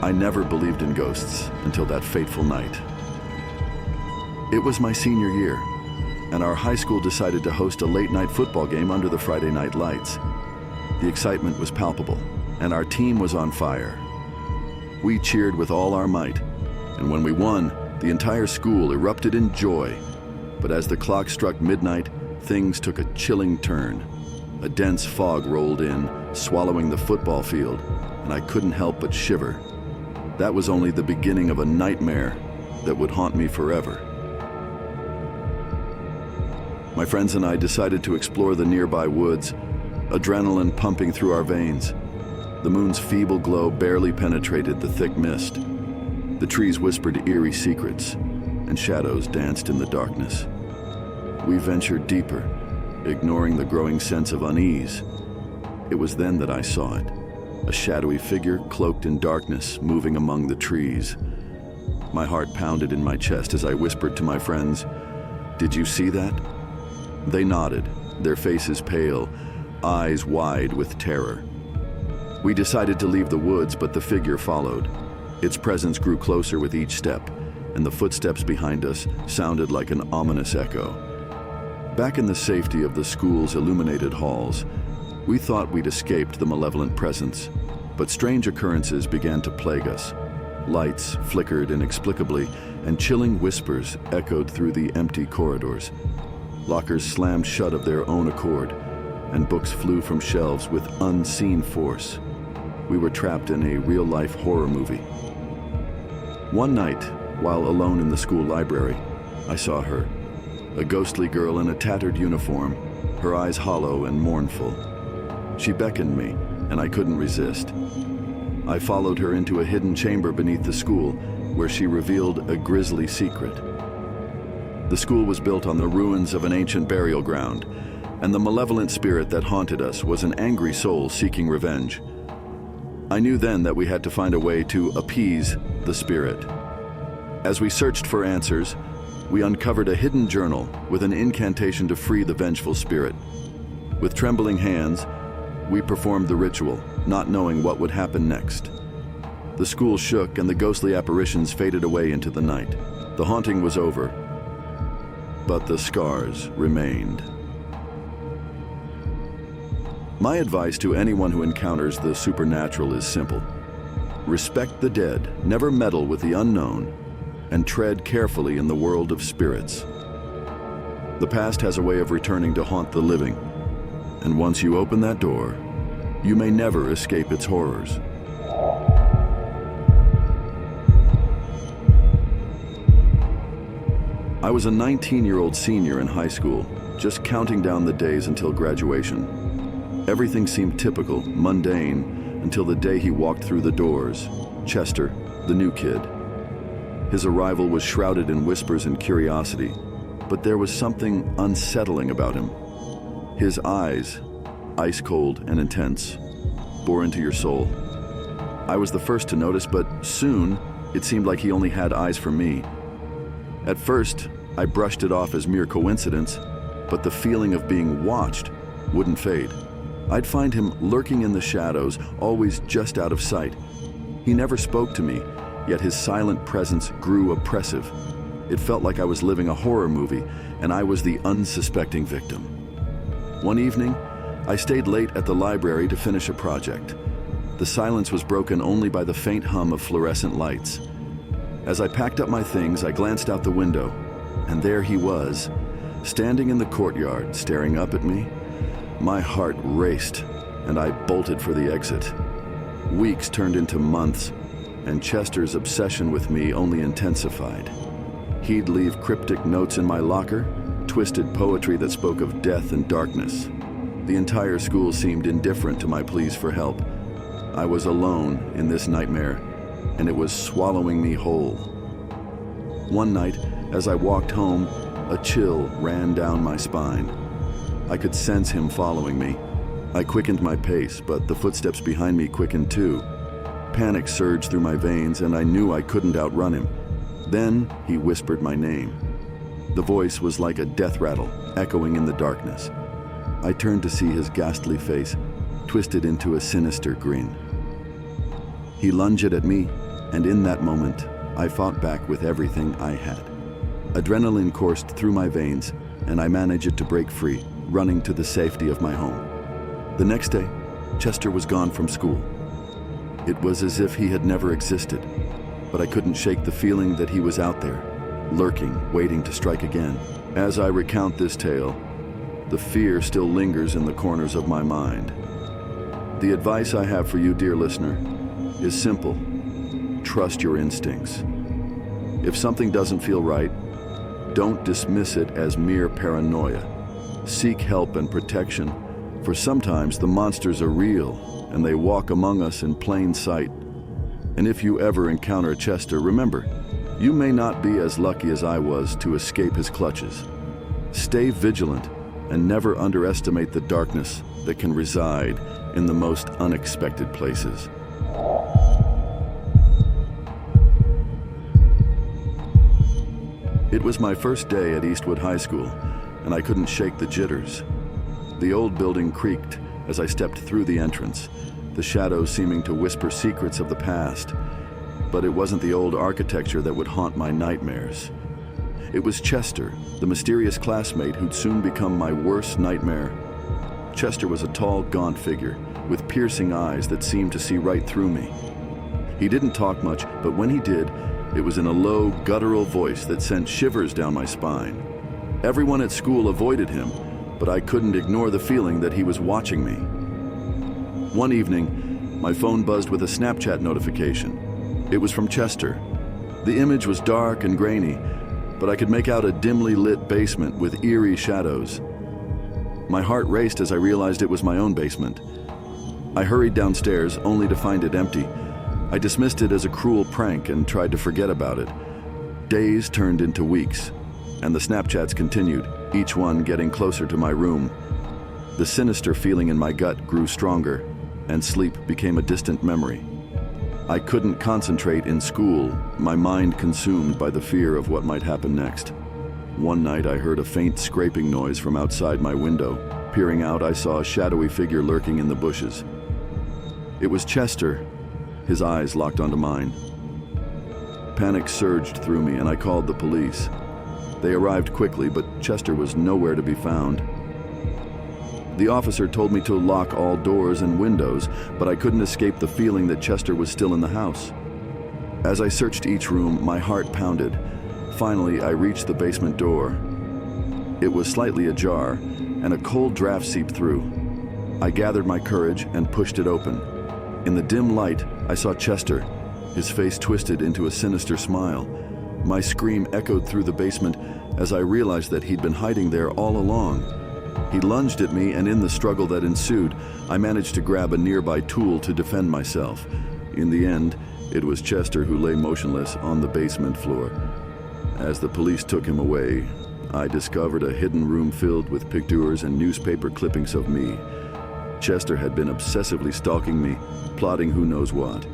I never believed in ghosts until that fateful night. It was my senior year, and our high school decided to host a late-night football game under the Friday night lights. The excitement was palpable, and our team was on fire. We cheered with all our might, and when we won, the entire school erupted in joy. But as the clock struck midnight, things took a chilling turn. A dense fog rolled in, swallowing the football field, and I couldn't help but shiver. That was only the beginning of a nightmare that would haunt me forever. My friends and I decided to explore the nearby woods, adrenaline pumping through our veins. The moon's feeble glow barely penetrated the thick mist. The trees whispered eerie secrets, and shadows danced in the darkness. We ventured deeper, ignoring the growing sense of unease. It was then that I saw it, a shadowy figure cloaked in darkness moving among the trees. My heart pounded in my chest as I whispered to my friends, "Did you see that?" They nodded, their faces pale, eyes wide with terror. We decided to leave the woods, but the figure followed. Its presence grew closer with each step, and the footsteps behind us sounded like an ominous echo. Back in the safety of the school's illuminated halls, we thought we'd escaped the malevolent presence, but strange occurrences began to plague us. Lights flickered inexplicably, and chilling whispers echoed through the empty corridors. Lockers slammed shut of their own accord, and books flew from shelves with unseen force. We were trapped in a real-life horror movie. One night, while alone in the school library, I saw her, a ghostly girl in a tattered uniform, her eyes hollow and mournful. She beckoned me, and I couldn't resist. I followed her into a hidden chamber beneath the school, where she revealed a grisly secret. The school was built on the ruins of an ancient burial ground, and the malevolent spirit that haunted us was an angry soul seeking revenge. I knew then that we had to find a way to appease the spirit. As we searched for answers, we uncovered a hidden journal with an incantation to free the vengeful spirit. With trembling hands, we performed the ritual, not knowing what would happen next. The school shook and the ghostly apparitions faded away into the night. The haunting was over, but the scars remained. My advice to anyone who encounters the supernatural is simple. Respect the dead, never meddle with the unknown, and tread carefully in the world of spirits. The past has a way of returning to haunt the living, and once you open that door, you may never escape its horrors. I was a 19-year-old senior in high school, just counting down the days until graduation. Everything seemed typical, mundane, until the day he walked through the doors, Chester, the new kid. His arrival was shrouded in whispers and curiosity, but there was something unsettling about him. His eyes, ice cold and intense, bore into your soul. I was the first to notice, but soon it seemed like he only had eyes for me. At first, I brushed it off as mere coincidence, but the feeling of being watched wouldn't fade. I'd find him lurking in the shadows, always just out of sight. He never spoke to me, yet his silent presence grew oppressive. It felt like I was living a horror movie, and I was the unsuspecting victim. One evening, I stayed late at the library to finish a project. The silence was broken only by the faint hum of fluorescent lights. As I packed up my things, I glanced out the window, and there he was, standing in the courtyard, staring up at me. My heart raced, and I bolted for the exit. Weeks turned into months, and Chester's obsession with me only intensified. He'd leave cryptic notes in my locker, twisted poetry that spoke of death and darkness. The entire school seemed indifferent to my pleas for help. I was alone in this nightmare, and it was swallowing me whole. One night, as I walked home, a chill ran down my spine. I could sense him following me. I quickened my pace, but the footsteps behind me quickened too. Panic surged through my veins, and I knew I couldn't outrun him. Then he whispered my name. The voice was like a death rattle, echoing in the darkness. I turned to see his ghastly face, twisted into a sinister grin. He lunged at me, And in that moment, I fought back with everything I had. Adrenaline coursed through my veins, and I managed to break free, running to the safety of my home. The next day, Chester was gone from school. It was as if he had never existed, but I couldn't shake the feeling that he was out there, lurking, waiting to strike again. As I recount this tale, the fear still lingers in the corners of my mind. The advice I have for you, dear listener, is simple. Trust your instincts. If something doesn't feel right, don't dismiss it as mere paranoia. Seek help and protection, for sometimes the monsters are real and they walk among us in plain sight. And if you ever encounter Chester, remember, you may not be as lucky as I was to escape his clutches. Stay vigilant and never underestimate the darkness that can reside in the most unexpected places. It was my first day at Eastwood High School, and I couldn't shake the jitters. The old building creaked as I stepped through the entrance, the shadows seeming to whisper secrets of the past. But it wasn't the old architecture that would haunt my nightmares. It was Chester, the mysterious classmate who'd soon become my worst nightmare. Chester was a tall, gaunt figure with piercing eyes that seemed to see right through me. He didn't talk much, but when he did, it was in a low, guttural voice that sent shivers down my spine. Everyone at school avoided him, but I couldn't ignore the feeling that he was watching me. One evening, my phone buzzed with a Snapchat notification. It was from Chester. The image was dark and grainy, but I could make out a dimly lit basement with eerie shadows. My heart raced as I realized it was my own basement. I hurried downstairs, only to find it empty. I dismissed it as a cruel prank and tried to forget about it. Days turned into weeks, and the Snapchats continued, each one getting closer to my room. The sinister feeling in my gut grew stronger, and sleep became a distant memory. I couldn't concentrate in school, my mind consumed by the fear of what might happen next. One night I heard a faint scraping noise from outside my window. Peering out, I saw a shadowy figure lurking in the bushes. It was Chester, his eyes locked onto mine. Panic surged through me and I called the police. They arrived quickly, but Chester was nowhere to be found. The officer told me to lock all doors and windows, but I couldn't escape the feeling that Chester was still in the house. As I searched each room, my heart pounded. Finally, I reached the basement door. It was slightly ajar, and a cold draft seeped through. I gathered my courage and pushed it open. In the dim light, I saw Chester, his face twisted into a sinister smile. My scream echoed through the basement as I realized that he'd been hiding there all along. He lunged at me, and in the struggle that ensued, I managed to grab a nearby tool to defend myself. In the end, it was Chester who lay motionless on the basement floor. As the police took him away, I discovered a hidden room filled with pictures and newspaper clippings of me. Chester had been obsessively stalking me, plotting who knows what.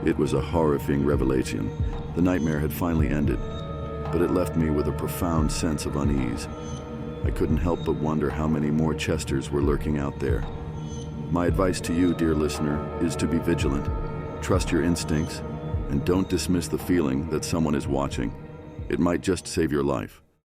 It was a horrifying revelation. The nightmare had finally ended, but it left me with a profound sense of unease. I couldn't help but wonder how many more Chesters were lurking out there. My advice to you, dear listener, is to be vigilant. Trust your instincts, and don't dismiss the feeling that someone is watching. It might just save your life.